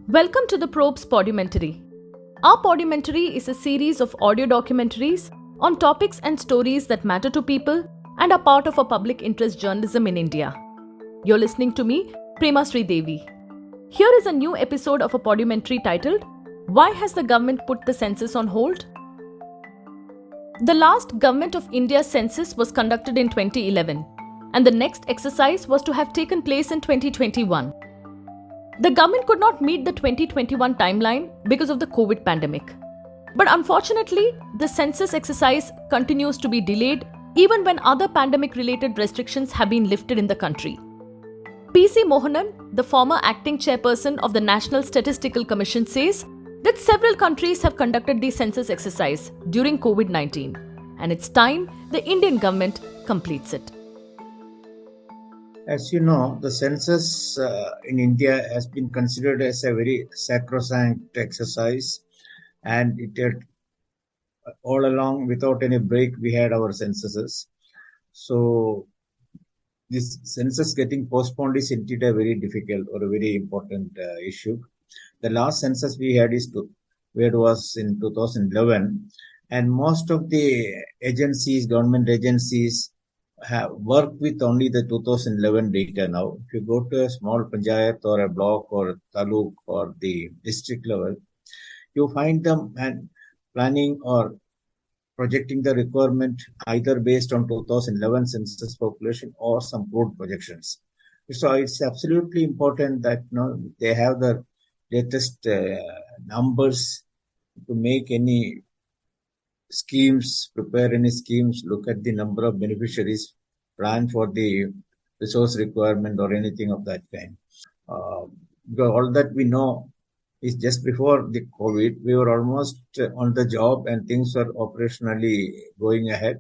Welcome to the Probe Podumentary. Our Podumentary is a series of audio documentaries on topics and stories that matter to people and are part of a public interest journalism in India. You're listening to me, Prema Sri Devi. Here is a new episode of a Podumentary titled, Why Has the Government Put the Census on Hold? The last Government of India census was conducted in 2011, and the next exercise was to have taken place in 2021. The government could not meet the 2021 timeline because of the COVID pandemic. But unfortunately, the census exercise continues to be delayed even when other pandemic-related restrictions have been lifted in the country. P.C. Mohanan, the former acting chairperson of the National Statistical Commission, says that several countries have conducted the census exercise during COVID-19, and it's time the Indian government completes it. As you know, the census in India has been considered as a very sacrosanct exercise, and it had all along, without any break, we had our censuses. So this census getting postponed is indeed a very difficult or a very important issue. The last census we had was in 2011, and most of the agencies, government agencies, have worked with only the 2011 data now. If you go to a small panchayat or a block or a taluk or the district level, you find them and planning or projecting the requirement either based on 2011 census population or some crude projections. So it's absolutely important that they have the latest numbers to make any schemes, prepare any schemes, look at the number of beneficiaries, plan for the resource requirement or anything of that kind. All that we know is just before the COVID, we were almost on the job and things were operationally going ahead.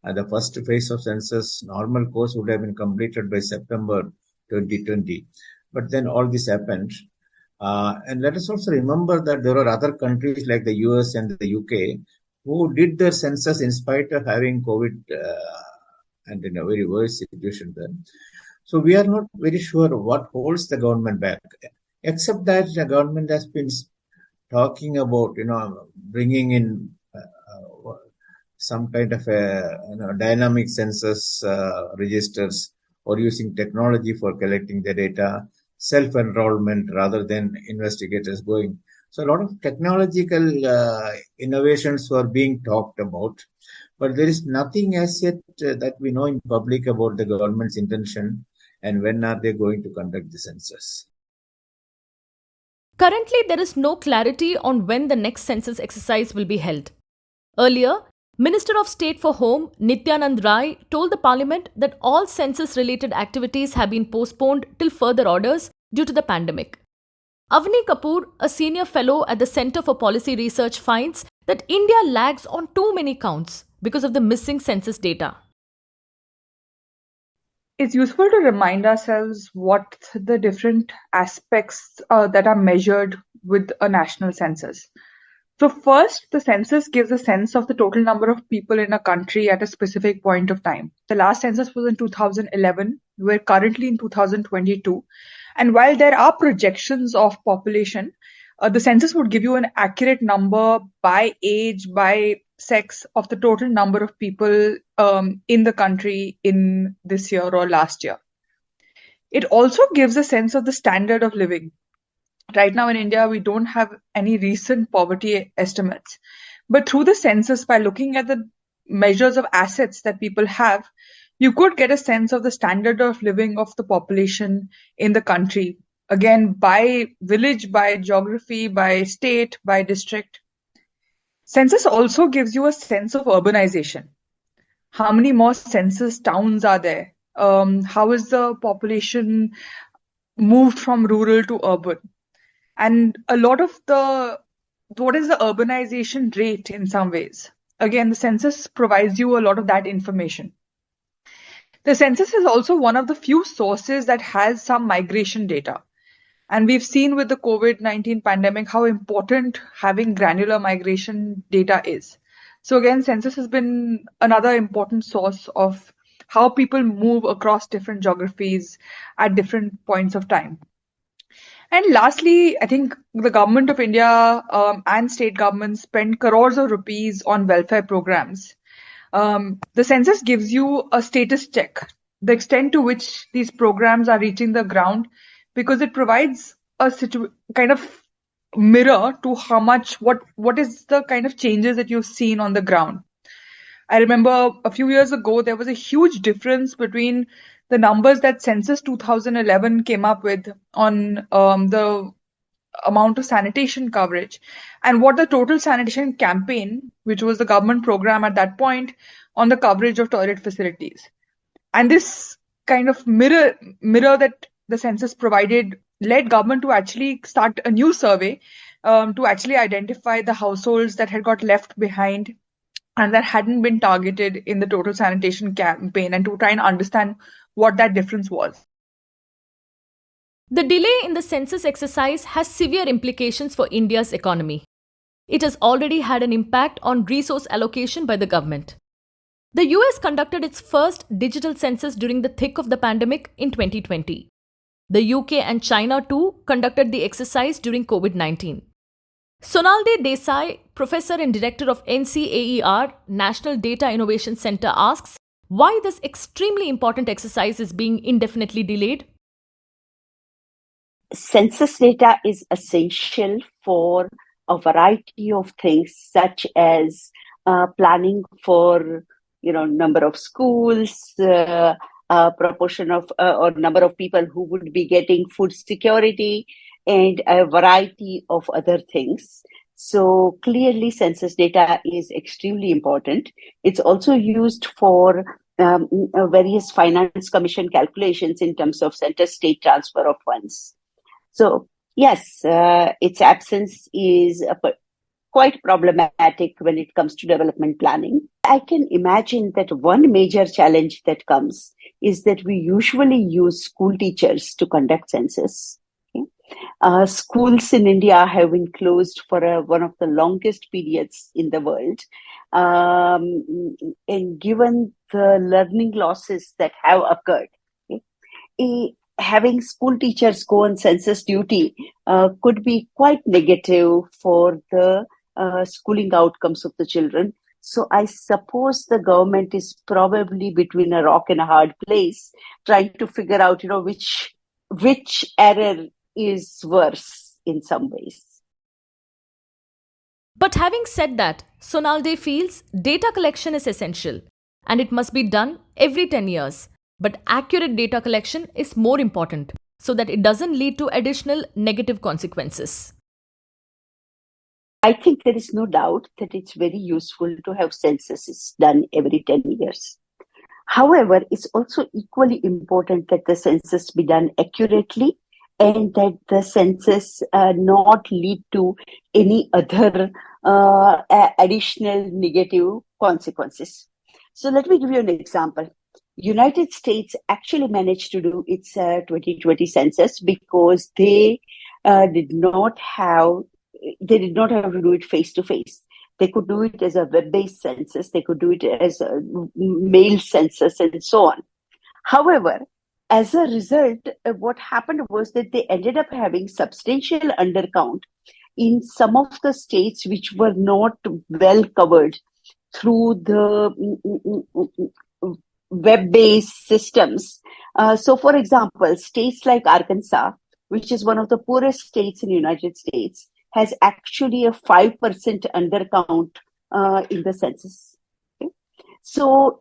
The first phase of census, normal course would have been completed by September 2020. But then all this happened. And let us also remember that there are other countries like the US and the UK who did their census in spite of having COVID and in a very worse situation then. So we are not very sure what holds the government back, except that the government has been talking about, bringing in some kind of a dynamic census registers or using technology for collecting the data, self-enrollment rather than investigators going. So a lot of technological innovations were being talked about, but there is nothing as yet that we know in public about the government's intention and when are they going to conduct the census. Currently, there is no clarity on when the next census exercise will be held. Earlier, Minister of State for Home Nityanand Rai told the Parliament that all census-related activities have been postponed till further orders due to the pandemic. Avni Kapoor, a senior fellow at the Centre for Policy Research, finds that India lags on too many counts because of the missing census data. It's useful to remind ourselves what the different aspects that are measured with a national census. So first, the census gives a sense of the total number of people in a country at a specific point of time. The last census was in 2011. We're currently in 2022. And while there are projections of population, the census would give you an accurate number by age, by sex of the total number of people in the country in this year or last year. It also gives a sense of the standard of living. Right now in India, we don't have any recent poverty estimates. But through the census, by looking at the measures of assets that people have, you could get a sense of the standard of living of the population in the country. Again, by village, by geography, by state, by district. Census also gives you a sense of urbanization. How many more census towns are there? How is the population moved from rural to urban? And a lot of what is the urbanization rate in some ways? Again, the census provides you a lot of that information. The census is also one of the few sources that has some migration data. And we've seen with the COVID-19 pandemic how important having granular migration data is. So again, census has been another important source of how people move across different geographies at different points of time. And lastly, I think the government of India and state governments spend crores of rupees on welfare programs. The census gives you a status check, the extent to which these programs are reaching the ground, because it provides a kind of mirror to how much what is the kind of changes that you've seen on the ground. I remember a few years ago there was a huge difference between the numbers that Census 2011 came up with on the amount of sanitation coverage and what the total sanitation campaign, which was the government program at that point, on the coverage of toilet facilities. And this kind of mirror that the census provided led government to actually start a new survey to actually identify the households that had got left behind and that hadn't been targeted in the total sanitation campaign, and to try and understand what that difference was. The delay in the census exercise has severe implications for India's economy. It has already had an impact on resource allocation by the government. The US conducted its first digital census during the thick of the pandemic in 2020. The UK and China too conducted the exercise during COVID-19. Sonalde Desai, professor and director of NCAER, National Data Innovation Center, asks why this extremely important exercise is being indefinitely delayed. Census data is essential for a variety of things, such as planning for number of schools, proportion of or number of people who would be getting food security, and a variety of other things. So clearly, census data is extremely important. It's also used for various finance commission calculations in terms of center-state transfer of funds. So yes, its absence is quite problematic when it comes to development planning. I can imagine that one major challenge that comes is that we usually use school teachers to conduct census. Okay? Schools in India have been closed for one of the longest periods in the world. And given the learning losses that have occurred, okay, having school teachers go on census duty could be quite negative for the schooling outcomes of the children. So I suppose the government is probably between a rock and a hard place, trying to figure out, which error is worse in some ways. But having said that, Sonalde feels data collection is essential and it must be done every 10 years. But accurate data collection is more important so that it doesn't lead to additional negative consequences. I think there is no doubt that it's very useful to have censuses done every 10 years. However, it's also equally important that the census be done accurately and that the census not lead to any other additional negative consequences. So let me give you an example. United States actually managed to do its 2020 census because they did not have to do it face to face. They could do it as a web-based census. They could do it as a mail census and so on. However, as a result, what happened was that they ended up having substantial undercount in some of the states which were not well covered through the web-based systems. So, for example, states like Arkansas, which is one of the poorest states in the United States, has actually a 5% undercount in the census. Okay? So,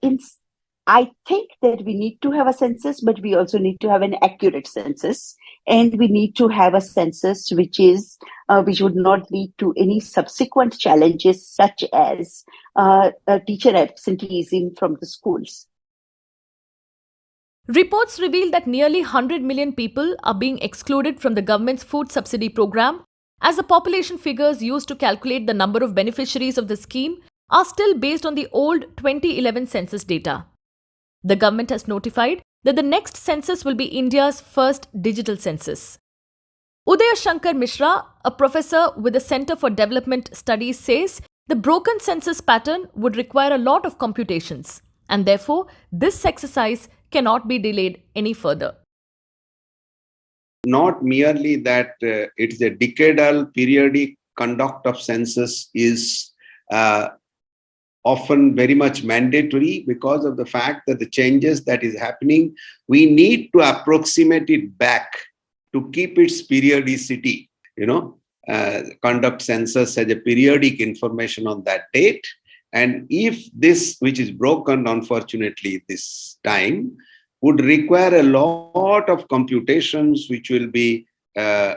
I think that we need to have a census, but we also need to have an accurate census, and we need to have a census which would not lead to any subsequent challenges, such as teacher absenteeism from the schools. Reports reveal that nearly 100 million people are being excluded from the government's food subsidy program, as the population figures used to calculate the number of beneficiaries of the scheme are still based on the old 2011 census data. The government has notified that the next census will be India's first digital census. Udaya Shankar Mishra, a professor with the Center for Development Studies, says the broken census pattern would require a lot of computations, and therefore this exercise cannot be delayed any further. not merely that it's a decadal periodic conduct of census is often very much mandatory because of the fact that the changes that is happening, we need to approximate it back to keep its periodicity, conduct census as a periodic information on that date. And if this, which is broken, unfortunately, this time, would require a lot of computations, which will be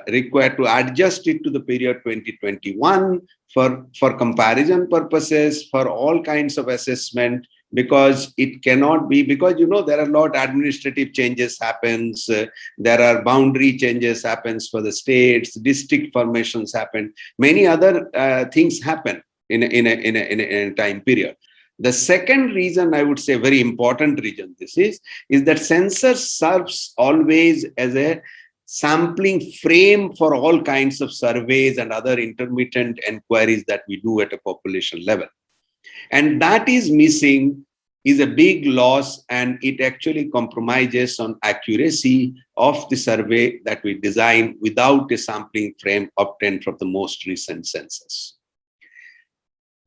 required to adjust it to the period 2021 for comparison purposes, for all kinds of assessment, because it cannot be, because there are a lot of administrative changes happens, there are boundary changes happens for the states, district formations happen, many other things happen in a time period. The second reason, I would say very important reason this is that census serves always as a sampling frame for all kinds of surveys and other intermittent inquiries that we do at a population level. And that is missing, is a big loss, and it actually compromises on accuracy of the survey that we design without a sampling frame obtained from the most recent census.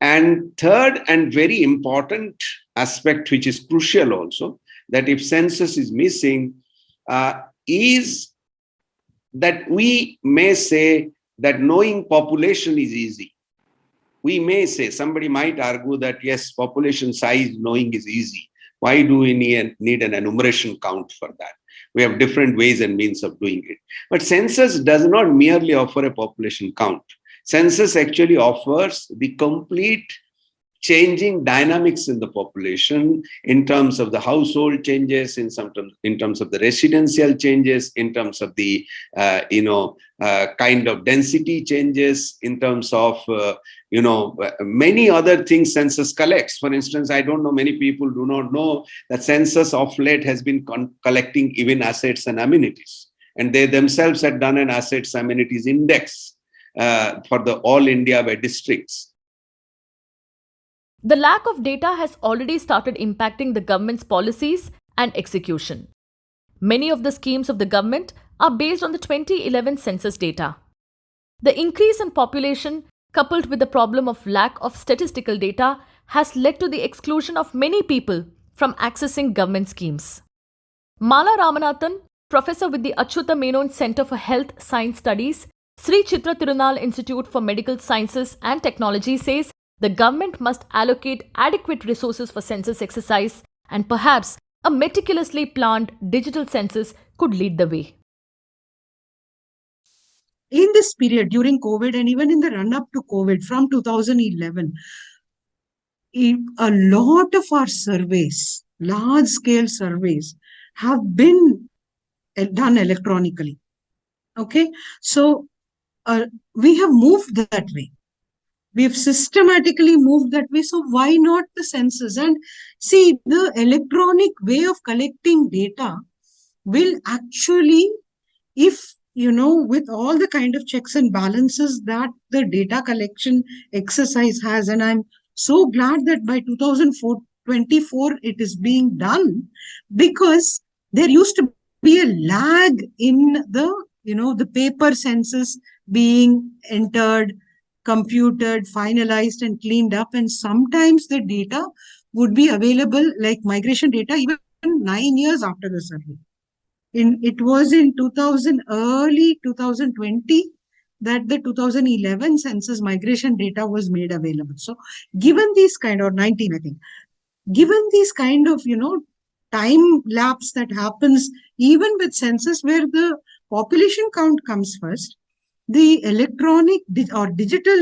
And third and very important aspect, which is crucial also, that if census is missing, is that we may say that knowing population is easy. We may say, somebody might argue that yes, population size knowing is easy. Why do we need an enumeration count for that? We have different ways and means of doing it. But census does not merely offer a population count. Census actually offers the complete changing dynamics in the population in terms of the household changes, in terms of the residential changes, in terms of the kind of density changes, in terms of many other things census collects. For instance, I don't know, many people do not know that census of late has been collecting even assets and amenities, and they themselves had done an assets amenities index for the all India by districts. The lack of data has already started impacting the government's policies and execution. Many of the schemes of the government are based on the 2011 census data. The increase in population, coupled with the problem of lack of statistical data, has led to the exclusion of many people from accessing government schemes. Mala Ramanathan, professor with the Achyuta Menon Center for Health Science Studies, Sri Chitra Tirunal Institute for Medical Sciences and Technology, says the government must allocate adequate resources for census exercise, and perhaps a meticulously planned digital census could lead the way. In this period during COVID and even in the run-up to COVID from 2011, a lot of our surveys, large-scale surveys, have been done electronically. Okay, so we have moved that way. We've systematically moved that way. So why not the census? And see, the electronic way of collecting data will actually, if with all the kind of checks and balances that the data collection exercise has, and I'm so glad that by 2024 it is being done, because there used to be a lag in the paper census being entered, computed, finalized, and cleaned up. And sometimes the data would be available, like migration data, even 9 years after the survey. It was in early 2020 that the 2011 census migration data was made available. So given these kind of 19, I think, given these kind of, time lapse that happens even with census where the population count comes first, the electronic or digital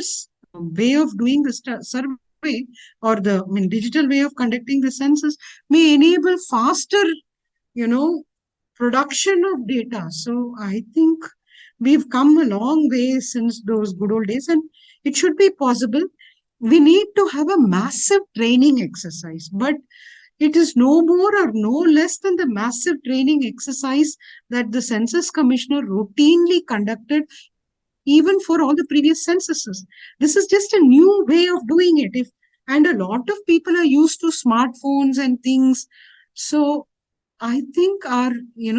way of doing the survey, or the digital way of conducting the census may enable faster, production of data. So I think we've come a long way since those good old days, and it should be possible. We need to have a massive training exercise, but it is no more or no less than the massive training exercise that the Census Commissioner routinely conducted even for all the previous censuses. This is just a new way of doing it. And a lot of people are used to smartphones and things. So I think our,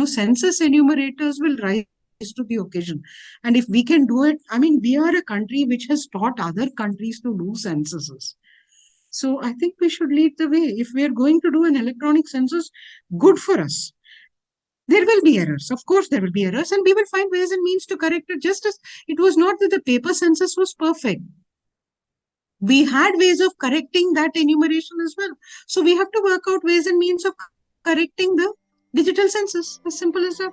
census enumerators will rise to the occasion. And if we can do it, I mean, we are a country which has taught other countries to do censuses. So I think we should lead the way. If we are going to do an electronic census, good for us. There will be errors. Of course, there will be errors, and we will find ways and means to correct it, just as it was not that the paper census was perfect. We had ways of correcting that enumeration as well. So we have to work out ways and means of correcting the digital census. As simple as that.